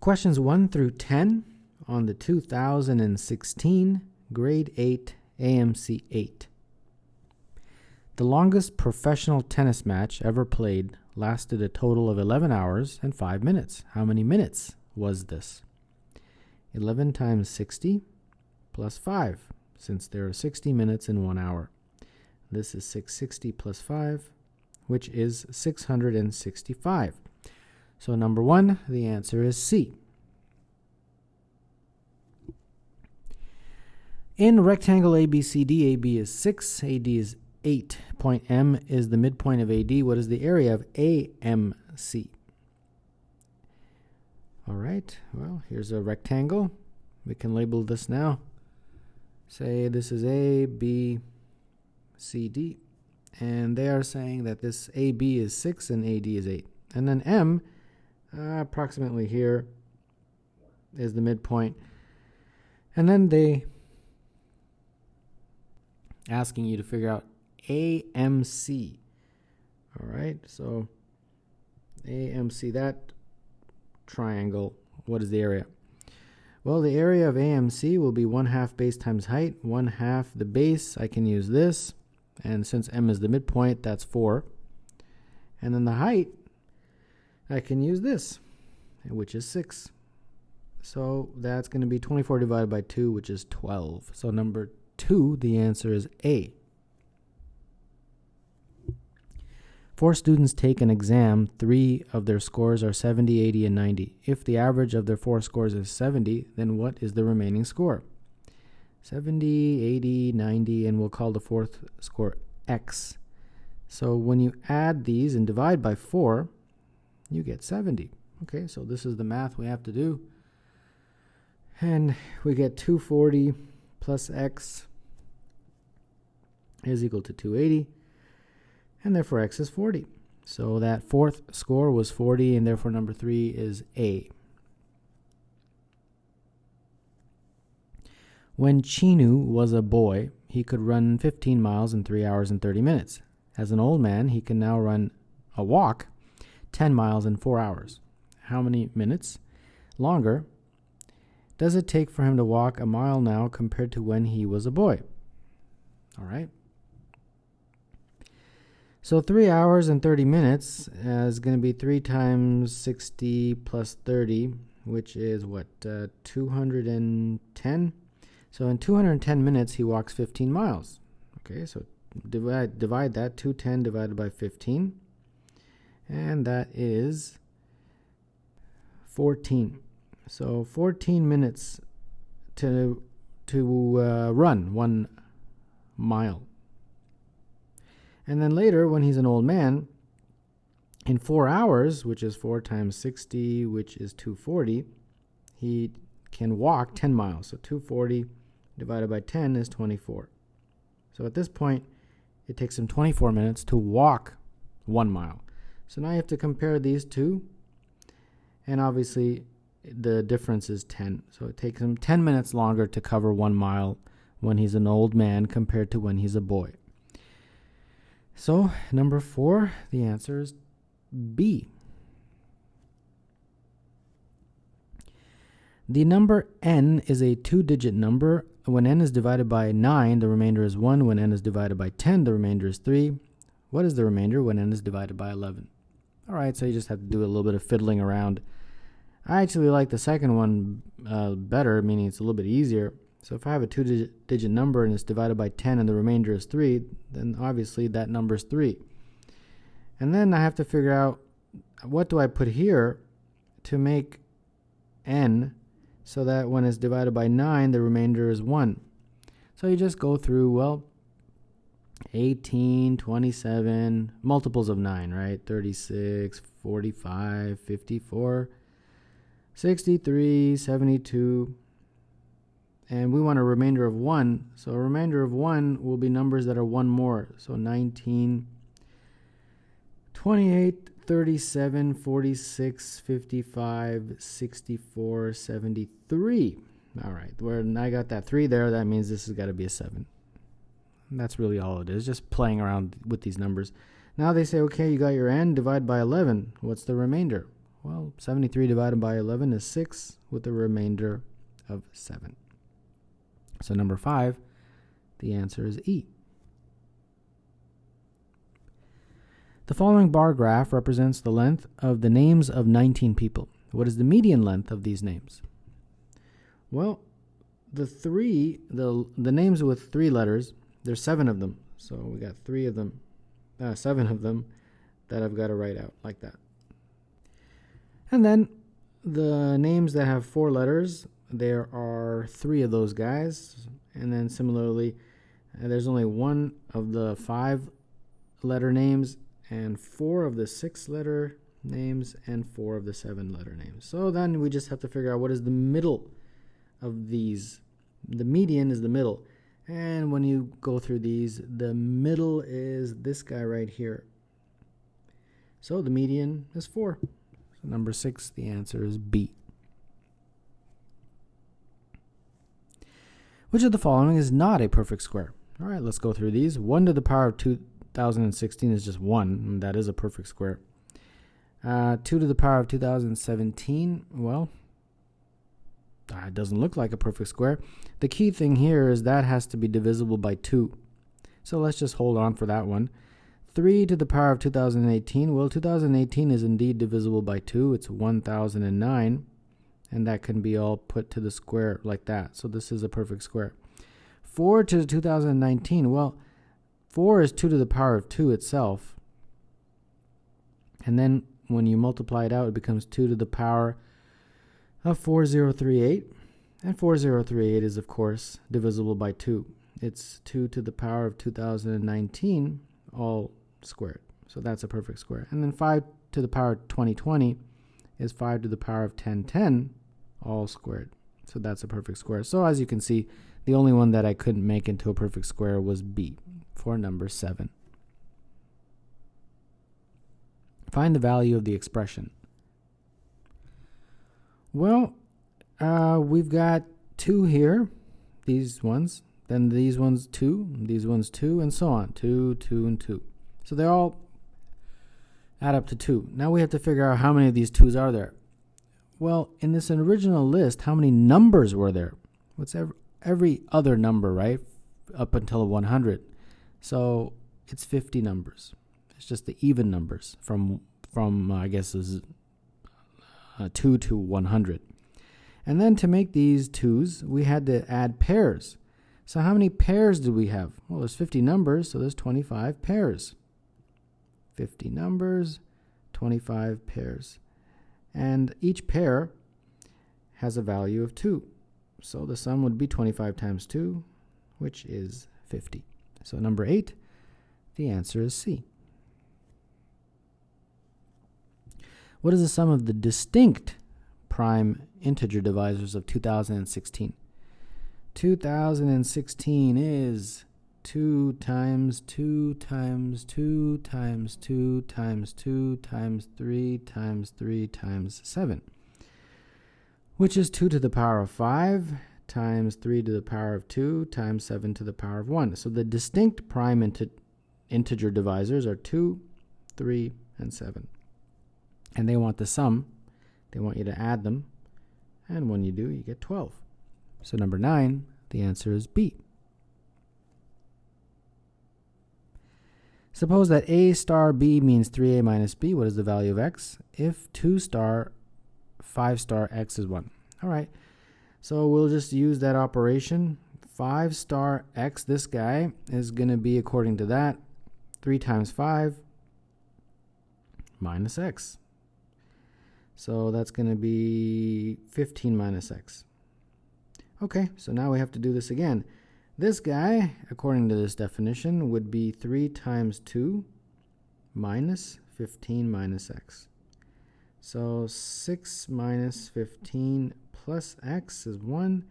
Questions 1 through 10 on the 2016 Grade 8 AMC 8. The longest professional tennis match ever played lasted a total of 11 hours and 5 minutes. How many minutes was this? 11 times 60 plus 5, since there are 60 minutes in 1 hour. This is 660 plus 5, which is 665. So number 1, the answer is C. In rectangle ABCD, AB is 6, AD is 8. Point M is the midpoint of AD. What is the area of AMC? All right, well, here's a rectangle. We can label this now. Say this is A, B, C, D. And they are saying that this AB is 6 and AD is 8. And then M, approximately here, is the midpoint. And then they asking you to figure out AMC. All right, so AMC, that triangle, what is the area? Well, the area of AMC will be 1/2 base times height. 1/2 the base, I can use this. And since M is the midpoint, that's 4. And then the height, I can use this, which is 6. So that's going to be 24 divided by 2, which is 12. So number 2, the answer is A. 4 students take an exam. 3 of their scores are 70, 80, and 90. If the average of their 4 scores is 70, then what is the remaining score? 70, 80, 90, and we'll call the 4th score X. So when you add these and divide by 4, you get 70. Okay, so this is the math we have to do. And we get 240 plus X is equal to 280. And therefore X is 40. So that 4th score was 40, and therefore number 3 is A. When Cheeu was a boy, he could run 15 miles in 3 hours and 30 minutes. As an old man, he can now walk 10 miles in 4 hours. How many minutes longer does it take for him to walk a mile now compared to when he was a boy? All right. So 3 hours and 30 minutes is going to be 3 times 60 plus 30, which is what, 210? So in 210 minutes, he walks 15 miles. Okay, so divide that, 210 divided by 15, and that is 14. So 14 minutes to run 1 mile. And then later, when he's an old man, in 4 hours, which is 4 times 60, which is 240, he can walk 10 miles. So 240 divided by 10 is 24. So at this point, it takes him 24 minutes to walk 1 mile. So now you have to compare these two. And obviously, the difference is 10. So it takes him 10 minutes longer to cover 1 mile when he's an old man compared to when he's a boy. So, number 4, the answer is B. The number n is a 2-digit number. When n is divided by 9, the remainder is 1. When n is divided by 10, the remainder is 3. What is the remainder when n is divided by 11? All right, so you just have to do a little bit of fiddling around. I actually like the second one better, meaning it's a little bit easier. So if I have a 2-digit number and it's divided by 10 and the remainder is 3, then obviously that number is 3. And then I have to figure out, what do I put here to make n so that when it's divided by 9, the remainder is 1. So you just go through, well, 18, 27, multiples of 9, right? 36, 45, 54, 63, 72, and we want a remainder of 1. So a remainder of 1 will be numbers that are 1 more. So 19, 28, 37, 46, 55, 64, 73. All right, when I got that 3 there, that means this has got to be a 7. And that's really all it is, just playing around with these numbers. Now they say, okay, you got your n, divide by 11. What's the remainder? Well, 73 divided by 11 is 6 with a remainder of 7. So number 5, the answer is E. The following bar graph represents the length of the names of 19 people. What is the median length of these names? Well, the names with 3 letters, there's 7 of them. So we got 7 of them that I've got to write out like that. And then the names that have 4 letters, there are 3 of those guys. And then similarly, there's only 1 of the 5-letter names and 4 of the 6-letter names and 4 of the 7-letter names. So then we just have to figure out what is the middle of these. The median is the middle. And when you go through these, the middle is this guy right here. So the median is 4. So number 6, the answer is B. Which of the following is not a perfect square? All right, let's go through these. 1 to the power of 2016 is just 1, and that is a perfect square. 2 to the power of 2017, well, it doesn't look like a perfect square. The key thing here is that has to be divisible by 2. So let's just hold on for that one. 3 to the power of 2018, well, 2018 is indeed divisible by 2. It's 1009, and that can be all put to the square like that. So this is a perfect square. 4 to the 2019, well, 4 is 2 to the power of 2 itself. And then when you multiply it out, it becomes 2 to the power of 4038. And 4038 is, of course, divisible by 2. It's 2 to the power of 2019, all squared. So that's a perfect square. And then 5 to the power of 2020 is 5 to the power of 1010, all squared. So that's a perfect square. So as you can see, the only one that I couldn't make into a perfect square was B for number 7. Find the value of the expression. Well, we've got 2 here, these ones, then these ones 2, these ones 2, and so on, 2, 2, and 2. So they all add up to 2. Now we have to figure out how many of these 2's are there. Well, in this original list, how many numbers were there? What's every other number, right, up until 100? So it's 50 numbers. It's just the even numbers from I guess is 2 to 100. And then to make these 2's, we had to add pairs. So how many pairs do we have? Well, there's 50 numbers, so there's 25 pairs. 50 numbers, 25 pairs. And each pair has a value of 2. So the sum would be 25 times 2, which is 50. So number 8, the answer is C. What is the sum of the distinct prime integer divisors of 2016? 2016 is 2 times 2 times 2 times 2 times 2 times 3 times 3 times 7, which is 2 to the power of 5 times 3 to the power of 2 times 7 to the power of 1. So the distinct prime integer divisors are 2, 3, and 7. And they want the sum. They want you to add them. And when you do, you get 12. So number 9, the answer is B. Suppose that A star B means 3A minus B. What is the value of X? If 2 star 5 star X is 1. All right. So we'll just use that operation. 5 star X, this guy, is going to be, according to that, 3 times 5 minus X. So that's going to be 15 minus X. Okay, so now we have to do this again. This guy, according to this definition, would be 3 times 2 minus 15 minus X. So 6 minus 15 plus X is 1.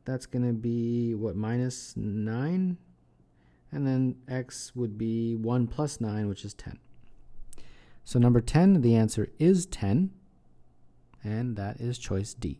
That's going to be, what, minus 9? And then X would be 1 plus 9, which is 10. So number 10, the answer is 10, and that is choice D.